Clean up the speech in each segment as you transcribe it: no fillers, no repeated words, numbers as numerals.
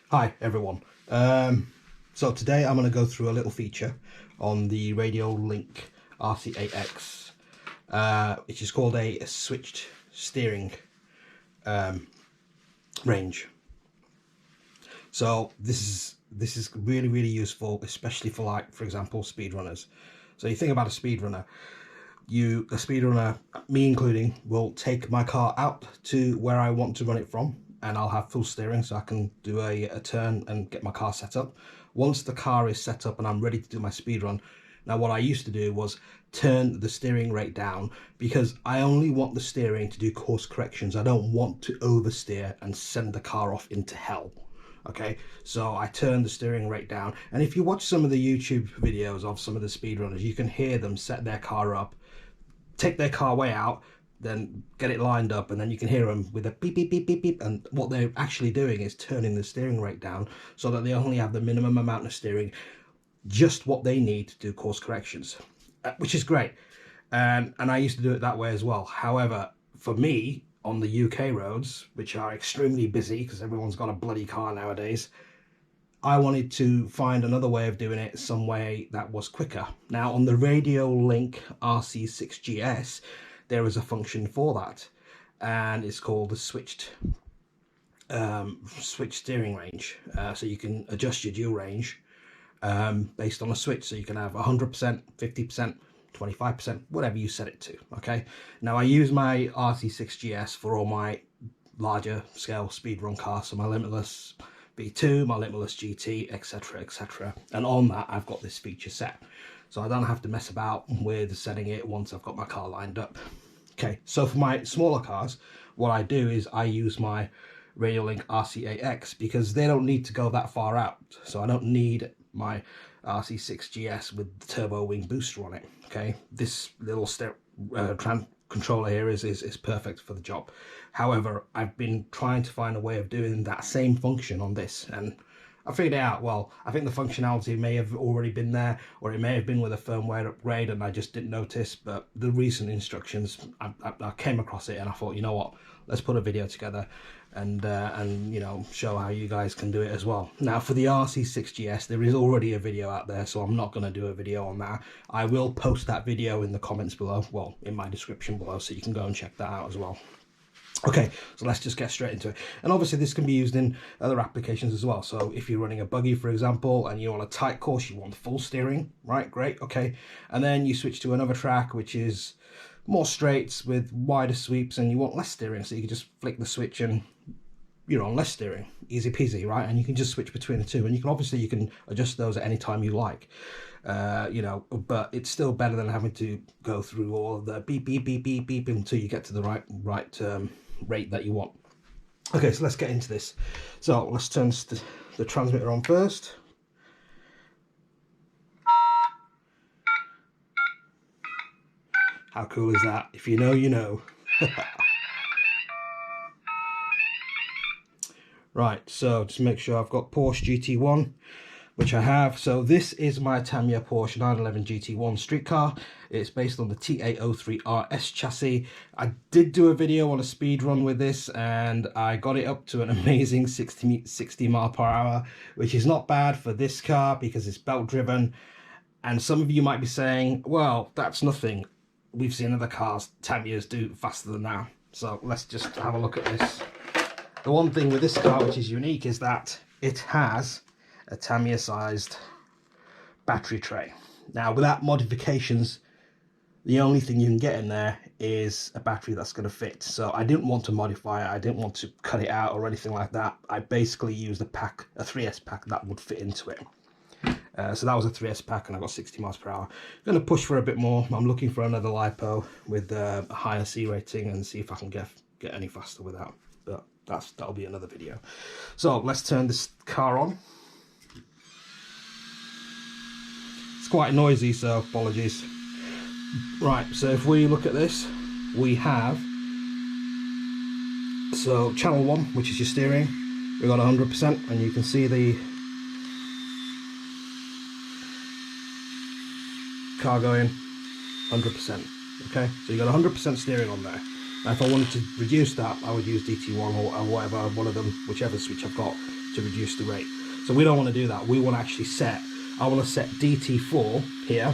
Hi everyone. So today I'm going to go through a little feature on the Radiolink Rc8X, which is called a switched steering range. So this is really useful, especially for, like, for example, speedrunners. So you think about a speedrunner. A speedrunner, me including, will take my car out to where I want to run it from, and I'll have full steering so I can do a turn and get my car set up. Once the car is set up and I'm ready to do my speed run, now what I used to do was turn the steering rate down, because I only want the steering to do course corrections. I don't want to oversteer and send the car off into hell. Okay, so I turn the steering rate down, and if you watch some of the YouTube videos of some of the speedrunners, you can hear them set their car up, take their car way out, then get it lined up, and then you can hear them with a beep beep beep beep beep, and what they're actually doing is turning the steering rate down so that they only have the minimum amount of steering, just what they need to do course corrections, which is great. And I used to do it that way as well. However, for me, on the UK roads, which are extremely busy because everyone's got a bloody car nowadays, I wanted to find another way of doing it, some way that was quicker. Now on the RadioLink RC6GS, there is a function for that, and it's called the switched steering range. So you can adjust your dual range based on a switch. So you can have 100%, 50%, 25%, whatever you set it to. Okay. Now I use my RC6GS for all my larger scale speedrun cars, so my Limitless V2, my Limitless GT, etc, etc. And on that I've got this feature set, so I don't have to mess about with setting it once I've got my car lined up. Okay, so for my smaller cars, what I do is I use my Radiolink Rc8X, because they don't need to go that far out. So I don't need my RC6GS with the turbo wing booster on it. Okay, this little controller here is perfect for the job. However, I've been trying to find a way of doing that same function on this, and I figured it out. Well, I think the functionality may have already been there, or it may have been with a firmware upgrade and I just didn't notice. But the recent instructions, I came across it and I thought, you know what, let's put a video together and you know, show how you guys can do it as well. Now for the RC6GS, there is already a video out there, so I'm not going to do a video on that. I will post that video in the comments below, well, in my description below, so you can go and check that out as well. Okay, so let's just get straight into it. And obviously this can be used in other applications as well. So if you're running a buggy, for example, and you're on a tight course, you want full steering, right? Great, okay. And then you switch to another track which is more straights with wider sweeps, and you want less steering, so you can just flick the switch and you're on less steering. Easy peasy, right? And you can just switch between the two, and you can obviously adjust those at any time you like. You know, but it's still better than having to go through all the beep beep beep beep beep until you get to the right rate that you want. Okay, so let's get into this. So let's turn the transmitter on first. How cool is that? If you know, you know. Right, so just make sure I've got Porsche GT1, which I have. So this is my Tamiya Porsche 911 GT1 street car. It's based on the TA03RS chassis. I did do a video on a speed run with this, and I got it up to an amazing 60 mile per hour, which is not bad for this car because it's belt driven. And some of you might be saying, well, that's nothing. We've seen other cars, Tamiyas, do faster than that. So let's just have a look at this. The one thing with this car which is unique is that it has a Tamiya sized battery tray. Now without modifications, the only thing you can get in there is a battery that's going to fit. So I didn't want to modify it, I didn't want to cut it out or anything like that. I basically used a 3S pack that would fit into it. So that was a 3S pack, and I got 60 miles per hour. I'm going to push for a bit more. I'm looking for another LiPo with a higher C rating and see if I can get any faster with that. But that'll be another video. So let's turn this car on. It's quite noisy, so apologies. Right, so if we look at this, we have, so channel 1, which is your steering, we've got 100%, and you can see the car going 100%. Okay, so you got 100% steering on there. Now if I wanted to reduce that, I would use DT1 or whatever, one of them, whichever switch I've got, to reduce the rate. So we don't want to do that. We want to actually set, I want to set DT4 here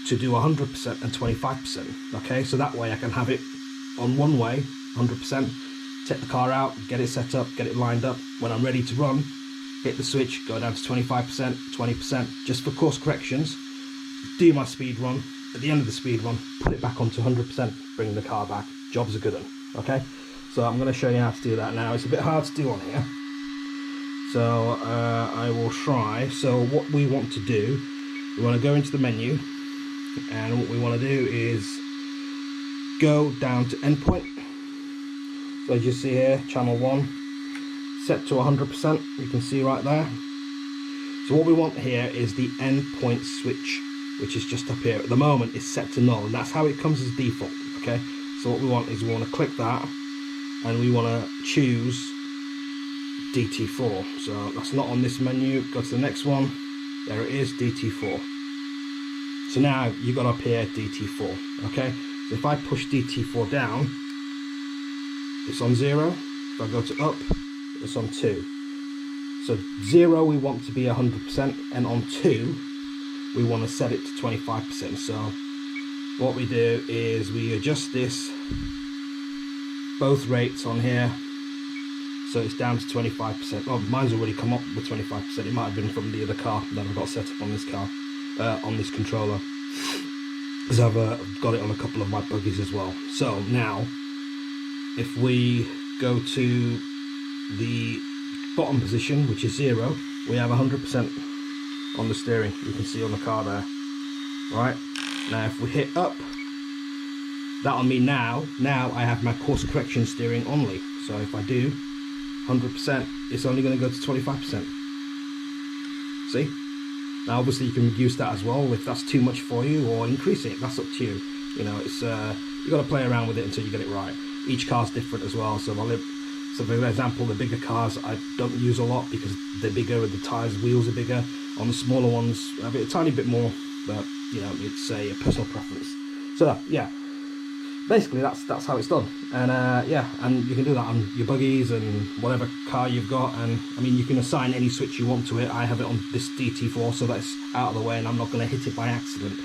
to do 100% and 25%. Okay, so that way I can have it on one way, 100%, take the car out, get it set up, get it lined up. When I'm ready to run, hit the switch, go down to 25%, 20%, just for course corrections, do my speed run. At the end of the speed run, put it back onto 100%, bring the car back. Job's a good one. Okay, so I'm going to show you how to do that now. It's a bit hard to do on here, so I will try. So what we want to do, we want to go into the menu, and what we want to do is go down to endpoint. So as you see here, channel 1 set to 100%, you can see right there. So what we want here is the endpoint switch, which is just up here. At the moment it's set to null, and that's how it comes as default. Okay, so what we want is we want to click that, and we want to choose DT4. So that's not on this menu. Go to the next one, there it is, DT4. So now you've got up here DT4. Okay, so if I push DT4 down, it's on 0. If I go to up, it's on 2. So 0 we want to be 100%, and on 2 we want to set it to 25%. So what we do is we adjust this, both rates on here, so it's down to 25%. Oh, mine's already come up with 25%. It might have been from the other car that I've got set up on this car, on this controller, because I've got it on a couple of my buggies as well. So now if we go to the bottom position, which is 0, we have 100% on the steering. You can see on the car there. Right, now if we hit up, that'll mean now I have my course correction steering only. So if I do 100%, it's only going to go to 25%. See? Now obviously you can reduce that as well if that's too much for you, or increase it. That's up to you. You know, it's you got to play around with it until you get it right. Each car's different as well. So for example, the bigger cars I don't use a lot because they're bigger, the tires, wheels are bigger. On the smaller ones, a tiny bit more, but you know, it's a personal preference. So yeah, basically that's how it's done. And yeah, and you can do that on your buggies and whatever car you've got. And I mean, you can assign any switch you want to it. I have it on this DT4, so that's out of the way, and I'm not going to hit it by accident.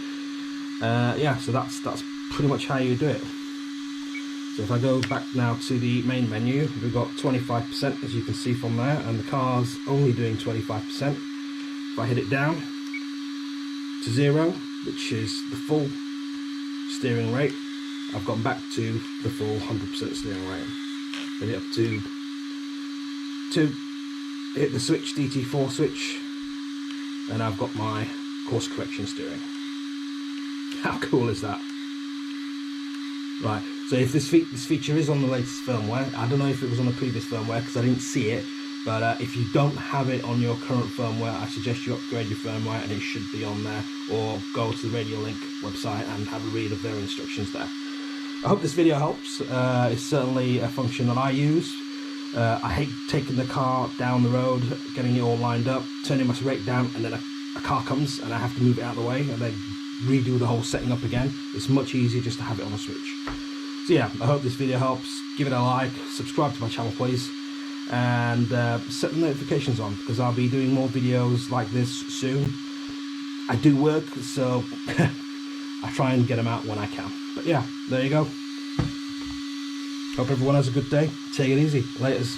Yeah, so that's pretty much how you do it. So if I go back now to the main menu, we've got 25%, as you can see from there, and the car's only doing 25%. If I hit it down to 0, which is the full steering rate, I've gone back to the full 100% steering rate. Hit it up to hit the switch, DT4 switch, and I've got my course correction steering. How cool is that? Right, so if this feature is on the latest firmware, I don't know if it was on the previous firmware because I didn't see it, but if you don't have it on your current firmware, I suggest you upgrade your firmware, and it should be on there, or go to the RadioLink website and have a read of their instructions there. I hope this video helps. It's certainly a function that I use. I hate taking the car down the road, getting it all lined up, turning my rate down, and then a car comes and I have to move it out of the way and then redo the whole setting up again. It's much easier just to have it on a switch. So yeah, I hope this video helps. Give it a like, subscribe to my channel please, and set the notifications on, because I'll be doing more videos like this soon. I do work, so I try and get them out when I can. But yeah, there you go. Hope everyone has a good day. Take it easy. Laters.